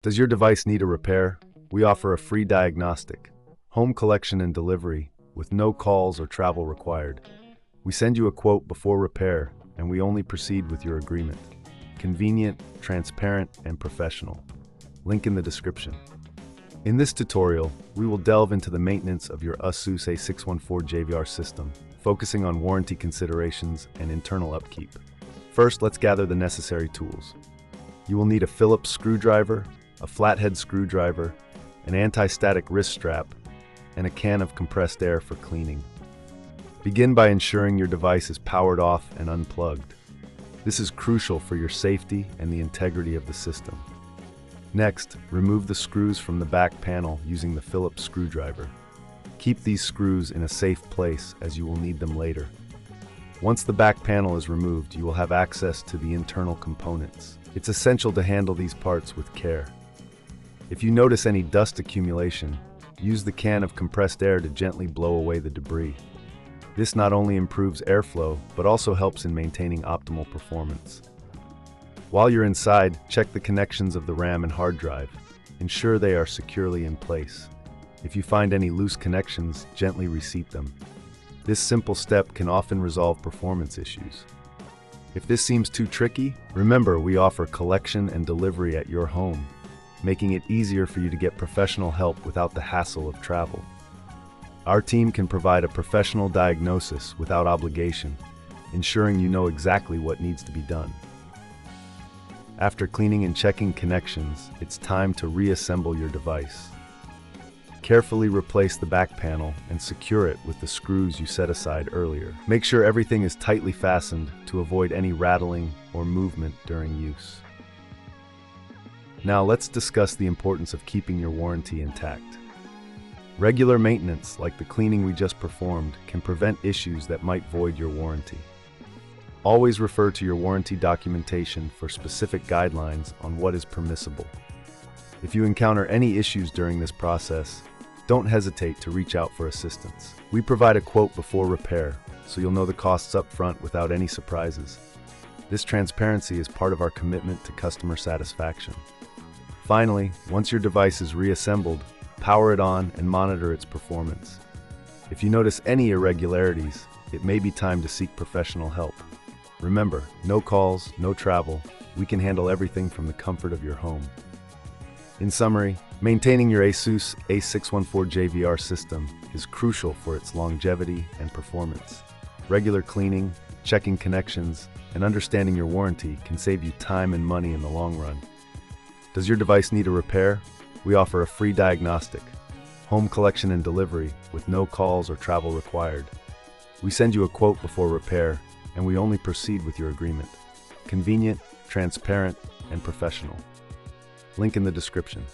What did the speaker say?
Does your device need a repair? We offer a free diagnostic, home collection and delivery, with no calls or travel required. We send you a quote before repair, and we only proceed with your agreement. Convenient, transparent, and professional. Link in the description. In this tutorial, we will delve into the maintenance of your ASUS A614 JVR system, focusing on warranty considerations and internal upkeep. First, let's gather the necessary tools. You will need a Phillips screwdriver, a flathead screwdriver, an anti-static wrist strap, and a can of compressed air for cleaning. Begin by ensuring your device is powered off and unplugged. This is crucial for your safety and the integrity of the system. Next, remove the screws from the back panel using the Phillips screwdriver. Keep these screws in a safe place as you will need them later. Once the back panel is removed, you will have access to the internal components. It's essential to handle these parts with care. If you notice any dust accumulation, use the can of compressed air to gently blow away the debris. This not only improves airflow, but also helps in maintaining optimal performance. While you're inside, check the connections of the RAM and hard drive. Ensure they are securely in place. If you find any loose connections, gently reseat them. This simple step can often resolve performance issues. If this seems too tricky, remember we offer collection and delivery at your home, making it easier for you to get professional help without the hassle of travel. Our team can provide a professional diagnosis without obligation, ensuring you know exactly what needs to be done. After cleaning and checking connections, it's time to reassemble your device. Carefully replace the back panel and secure it with the screws you set aside earlier. Make sure everything is tightly fastened to avoid any rattling or movement during use. Now let's discuss the importance of keeping your warranty intact. Regular maintenance, like the cleaning we just performed, can prevent issues that might void your warranty. Always refer to your warranty documentation for specific guidelines on what is permissible. If you encounter any issues during this process, don't hesitate to reach out for assistance. We provide a quote before repair, so you'll know the costs up front without any surprises. This transparency is part of our commitment to customer satisfaction. Finally, once your device is reassembled, power it on and monitor its performance. If you notice any irregularities, it may be time to seek professional help. Remember, no calls, no travel. We can handle everything from the comfort of your home. In summary, maintaining your ASUS A614 JVR system is crucial for its longevity and performance. Regular cleaning, checking connections, and understanding your warranty can save you time and money in the long run. Does your device need a repair? We offer a free diagnostic, home collection and delivery with no calls or travel required. We send you a quote before repair, and we only proceed with your agreement. Convenient, transparent, and professional. Link in the description.